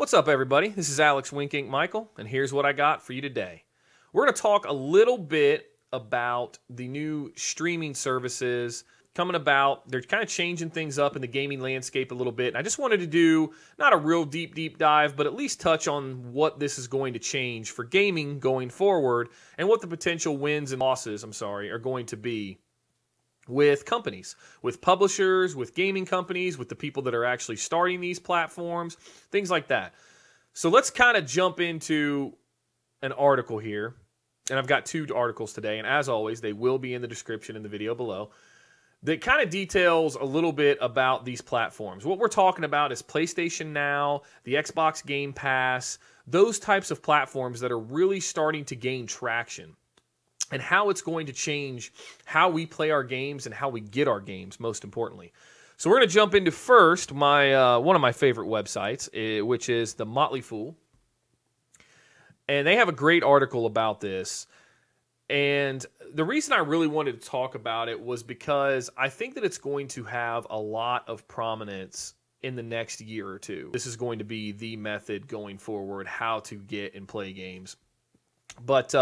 What's up, everybody? This is Alex Winking Michael, and here's what I got for you today. We're going to talk a little bit about the new streaming services coming about. They're kind of changing things up in the gaming landscape a little bit, and I just wanted to do not a real deep dive, but at least touch on what this is going to change for gaming going forward and what the potential wins and losses, are going to be with companies, with publishers, with gaming companies, with the people that are actually starting these platforms, things like that. So let's kind of jump into an article here. And I've got two articles today, and as always, they will be in the description in the video below, that kind of details a little bit about these platforms. What we're talking about is PlayStation Now, the Xbox Game Pass, those types of platforms that are really starting to gain traction, and how it's going to change how we play our games and how we get our games, most importantly. So we're going to jump into first my one of my favorite websites, which is The Motley Fool. And they have a great article about this. And the reason I really wanted to talk about it was because I think that it's going to have a lot of prominence in the next year or two. This is going to be the method going forward, how to get and play games. But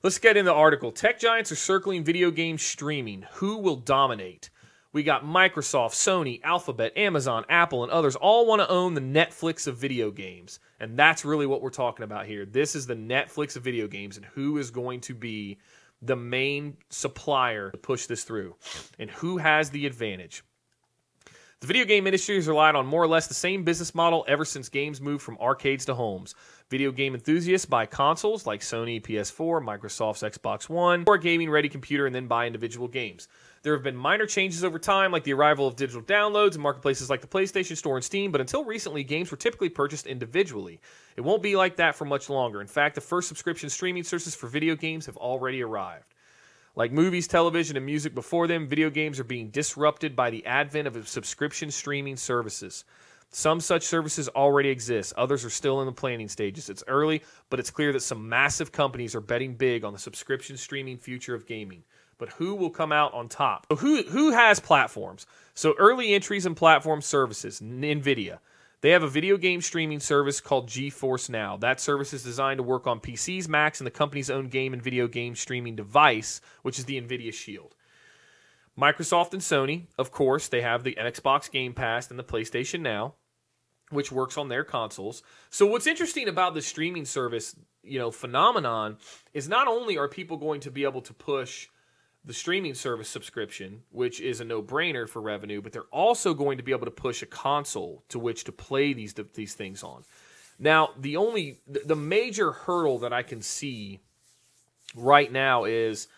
let's get in the article. Tech giants are circling video game streaming. Who will dominate? We got Microsoft, Sony, Alphabet, Amazon, Apple, and others all want to own the Netflix of video games. And that's really what we're talking about here. This is the Netflix of video games, and who is going to be the main supplier to push this through, and who has the advantage. The video game industry has relied on more or less the same business model ever since games moved from arcades to homes. Video game enthusiasts buy consoles like Sony PS4, Microsoft's Xbox One, or a gaming-ready computer and then buy individual games. There have been minor changes over time, like the arrival of digital downloads and marketplaces like the PlayStation Store and Steam, but until recently, games were typically purchased individually. It won't be like that for much longer. In fact, the first subscription streaming services for video games have already arrived. Like movies, television, and music before them, video games are being disrupted by the advent of subscription streaming services. Some such services already exist. Others are still in the planning stages. It's early, but it's clear that some massive companies are betting big on the subscription streaming future of gaming. But who will come out on top? So who has platforms? So early entries and platform services, NVIDIA. They have a video game streaming service called GeForce Now. That service is designed to work on PCs, Macs, and the company's own game and video game streaming device, which is the NVIDIA Shield. Microsoft and Sony, of course, they have the Xbox Game Pass and the PlayStation Now, which works on their consoles. So what's interesting about the streaming service, phenomenon is not only are people going to be able to push the streaming service subscription, which is a no-brainer for revenue, but they're also going to be able to push a console to which to play these things on. Now, the major hurdle that I can see right now is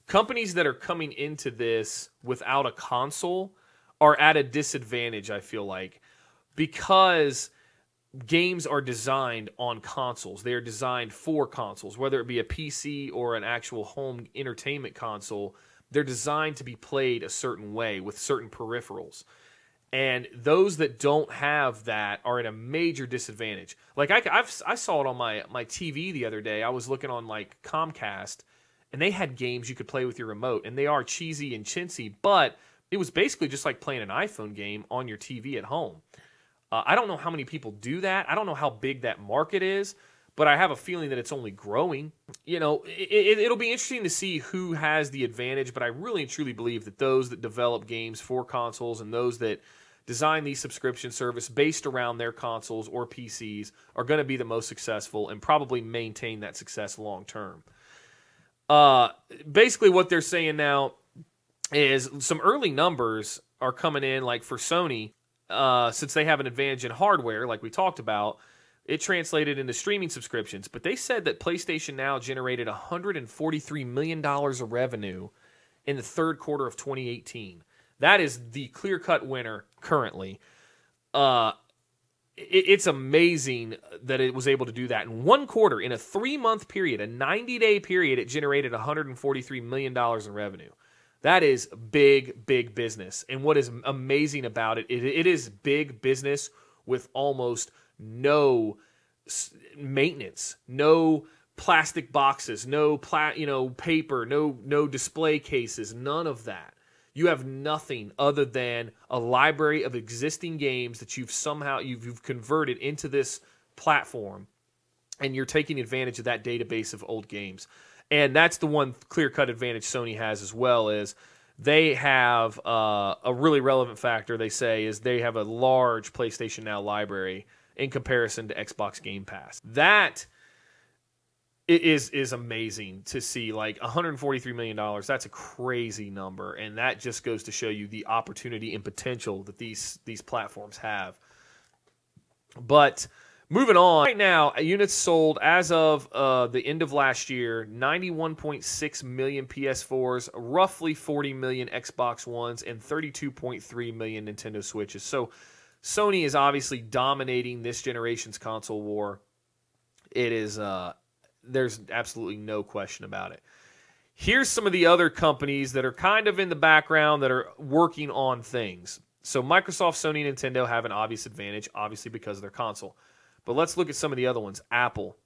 companies that are coming into this without a console are at a disadvantage, I feel like, because games are designed on consoles. They are designed for consoles, whether it be a PC or an actual home entertainment console. They're designed to be played a certain way with certain peripherals. And those that don't have that are at a major disadvantage. Like I saw it on my TV the other day. I was looking on like Comcast, and they had games you could play with your remote, and they are cheesy and chintzy, but it was basically just like playing an iPhone game on your TV at home. I don't know how many people do that. I don't know how big that market is, but I have a feeling that it's only growing. It'll be interesting to see who has the advantage, but I really and truly believe that those that develop games for consoles and those that design these subscription service based around their consoles or PCs are going to be the most successful and probably maintain that success long term. Basically what they're saying now is some early numbers are coming in, like for Sony. Since they have an advantage in hardware, like we talked about, it translated into streaming subscriptions. But they said that PlayStation Now generated $143 million of revenue in the third quarter of 2018. That is the clear-cut winner currently. It's amazing that it was able to do that. In one quarter, in a 3-month period, a 90-day period, it generated $143 million in revenue. That is big, big business. And what is amazing about it, it is big business with almost no maintenance, no plastic boxes, no paper, no display cases, none of that. You have nothing other than a library of existing games that you've converted into this platform, and you're taking advantage of that database of old games. And that's the one clear-cut advantage Sony has as well, is they have a really relevant factor, they say, is they have a large PlayStation Now library in comparison to Xbox Game Pass. That is amazing to see. Like $143 million, that's a crazy number, and that just goes to show you the opportunity and potential that these platforms have. But moving on, right now, units sold as of the end of last year, 91.6 million PS4s, roughly 40 million Xbox Ones, and 32.3 million Nintendo Switches. So Sony is obviously dominating this generation's console war. It is, there's absolutely no question about it. Here's some of the other companies that are kind of in the background that are working on things. So Microsoft, Sony, and Nintendo have an obvious advantage, obviously because of their console. But let's look at some of the other ones. Apple,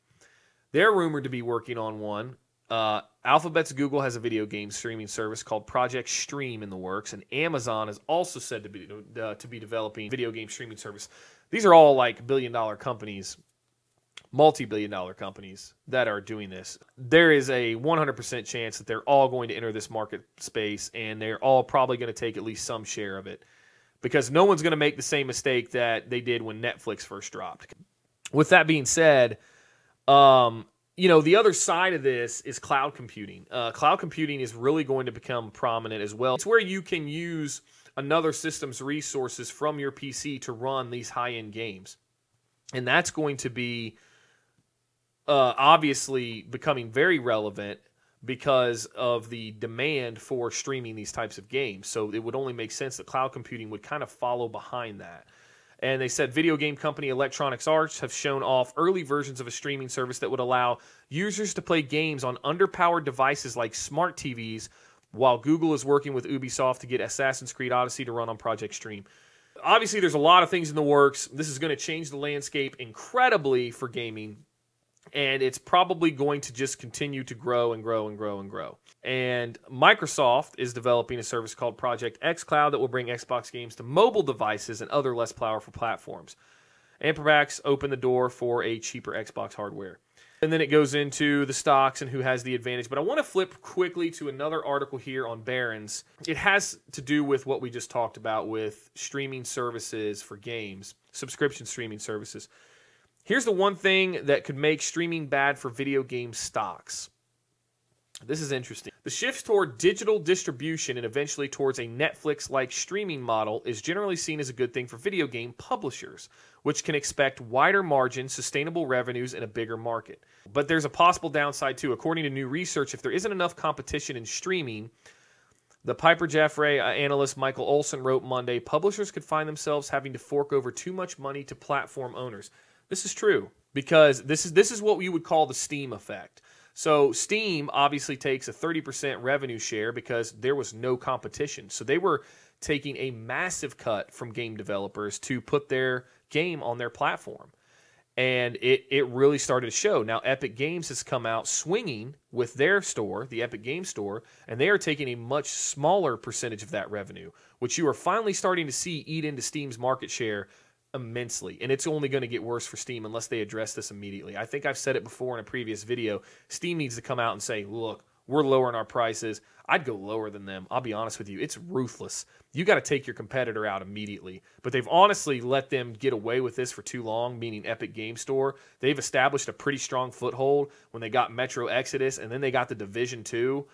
they're rumored to be working on one. Alphabet's Google has a video game streaming service called Project Stream in the works, and Amazon is also said to be developing a video game streaming service. These are all like billion-dollar companies, multi-billion-dollar companies that are doing this. There is a 100% chance that they're all going to enter this market space, and they're all probably going to take at least some share of it, because no one's going to make the same mistake that they did when Netflix first dropped. With that being said, the other side of this is cloud computing. Cloud computing is really going to become prominent as well. It's where you can use another system's resources from your PC to run these high-end games. And that's going to be obviously becoming very relevant because of the demand for streaming these types of games. So it would only make sense that cloud computing would kind of follow behind that. And they said video game company Electronic Arts have shown off early versions of a streaming service that would allow users to play games on underpowered devices like smart TVs, while Google is working with Ubisoft to get Assassin's Creed Odyssey to run on Project Stream. Obviously, there's a lot of things in the works. This is going to change the landscape incredibly for gaming, and it's probably going to just continue to grow and grow and grow and grow. And Microsoft is developing a service called Project xCloud that will bring Xbox games to mobile devices and other less powerful platforms. And perhaps open the door for a cheaper Xbox hardware. And then it goes into the stocks and who has the advantage. But I want to flip quickly to another article here on Barron's. It has to do with what we just talked about with streaming services for games, subscription streaming services. Here's the one thing that could make streaming bad for video game stocks. This is interesting. The shift toward digital distribution and eventually towards a Netflix-like streaming model is generally seen as a good thing for video game publishers, which can expect wider margins, sustainable revenues, and a bigger market. But there's a possible downside too. According to new research, if there isn't enough competition in streaming, the Piper Jaffray analyst Michael Olson wrote Monday, publishers could find themselves having to fork over too much money to platform owners. This is true, because this is what we would call the Steam effect. So Steam obviously takes a 30% revenue share because there was no competition. So they were taking a massive cut from game developers to put their game on their platform. And it really started to show. Now Epic Games has come out swinging with their store, the Epic Games Store, and they are taking a much smaller percentage of that revenue, which you are finally starting to see eat into Steam's market share immensely. And it's only going to get worse for Steam unless they address this immediately. I think I've said it before in a previous video. Steam needs to come out and say, look, we're lowering our prices. I'd go lower than them. I'll be honest with you. It's ruthless. You got to take your competitor out immediately. But they've honestly let them get away with this for too long, meaning Epic Game Store. They've established a pretty strong foothold when they got Metro Exodus, and then they got the Division 2.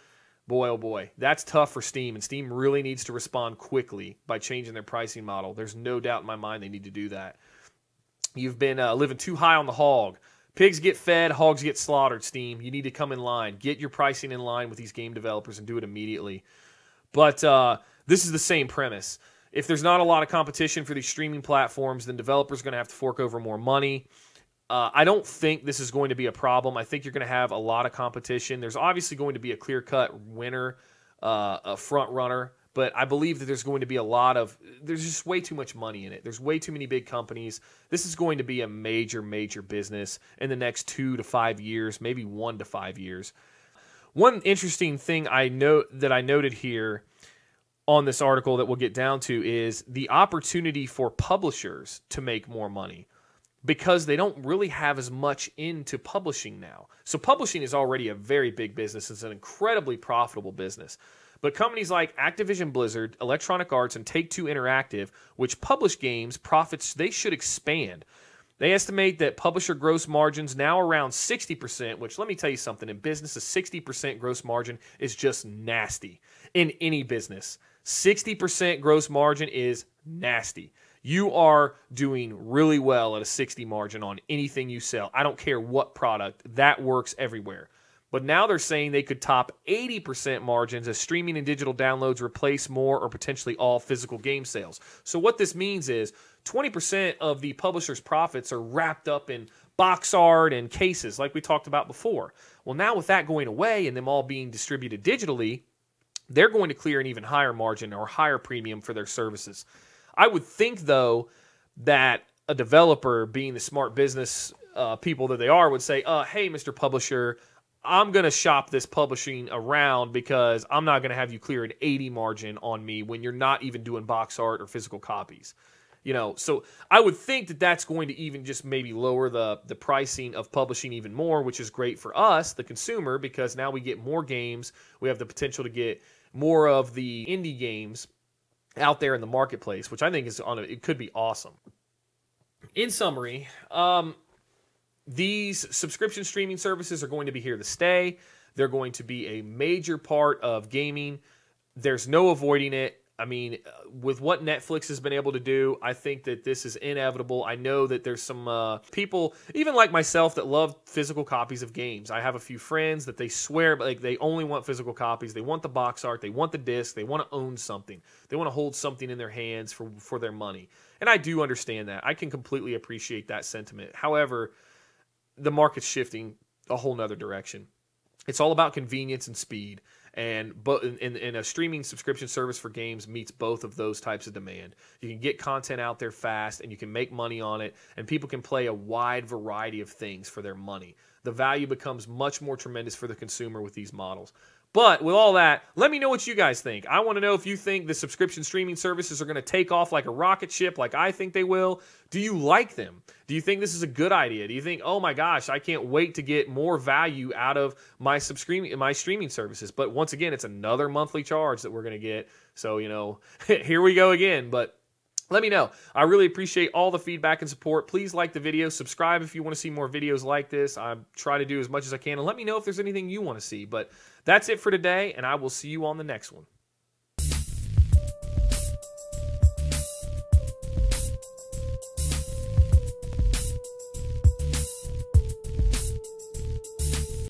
Boy, oh boy, that's tough for Steam, and Steam really needs to respond quickly by changing their pricing model. There's no doubt in my mind they need to do that. You've been living too high on the hog. Pigs get fed, hogs get slaughtered, Steam. You need to come in line. Get your pricing in line with these game developers and do it immediately. But this is the same premise. If there's not a lot of competition for these streaming platforms, then developers are going to have to fork over more money. I don't think this is going to be a problem. I think you're going to have a lot of competition. There's obviously going to be a clear-cut winner, a front runner, but I believe that there's going to be there's just way too much money in it. There's way too many big companies. This is going to be a major, major business in the next 2 to 5 years, maybe 1 to 5 years. One interesting thing I noted here on this article that we'll get down to is the opportunity for publishers to make more money. because they don't really have as much into publishing now. So publishing is already a very big business. It's an incredibly profitable business. But companies like Activision Blizzard, Electronic Arts, and Take-Two Interactive, which publish games, profits, they should expand. They estimate that publisher gross margins now around 60%, which let me tell you something, in business, a 60% gross margin is just nasty. In any business, 60% gross margin is nasty. You are doing really well at a 60 margin on anything you sell. I don't care what product, that works everywhere. But now they're saying they could top 80% margins as streaming and digital downloads replace more or potentially all physical game sales. So what this means is 20% of the publisher's profits are wrapped up in box art and cases like we talked about before. Well, now with that going away and them all being distributed digitally, they're going to clear an even higher margin or higher premium for their services. I would think, though, that a developer, being the smart business people that they are, would say, hey, Mr. Publisher, I'm going to shop this publishing around because I'm not going to have you clear an 80 margin on me when you're not even doing box art or physical copies. You know, so I would think that that's going to even just maybe lower the pricing of publishing even more, which is great for us, the consumer, because now we get more games. We have the potential to get more of the indie games out there in the marketplace, which I think is it could be awesome. In summary, these subscription streaming services are going to be here to stay. They're going to be a major part of gaming. There's no avoiding it. I mean, with what Netflix has been able to do, I think that this is inevitable. I know that there's some people, even like myself, that love physical copies of games. I have a few friends that they swear like they only want physical copies. They want the box art. They want the disc. They want to own something. They want to hold something in their hands for their money. And I do understand that. I can completely appreciate that sentiment. However, the market's shifting a whole nother direction. It's all about convenience and speed. And a streaming subscription service for games meets both of those types of demand. You can get content out there fast, and you can make money on it, and people can play a wide variety of things for their money. The value becomes much more tremendous for the consumer with these models. But with all that, let me know what you guys think. I want to know if you think the subscription streaming services are going to take off like a rocket ship like I think they will. Do you like them? Do you think this is a good idea? Do you think, oh my gosh, I can't wait to get more value out of my streaming services? But once again, it's another monthly charge that we're going to get. So, you know, here we go again. But let me know. I really appreciate all the feedback and support. Please like the video. Subscribe if you want to see more videos like this. I try to do as much as I can. And let me know if there's anything you want to see. But that's it for today, and I will see you on the next one.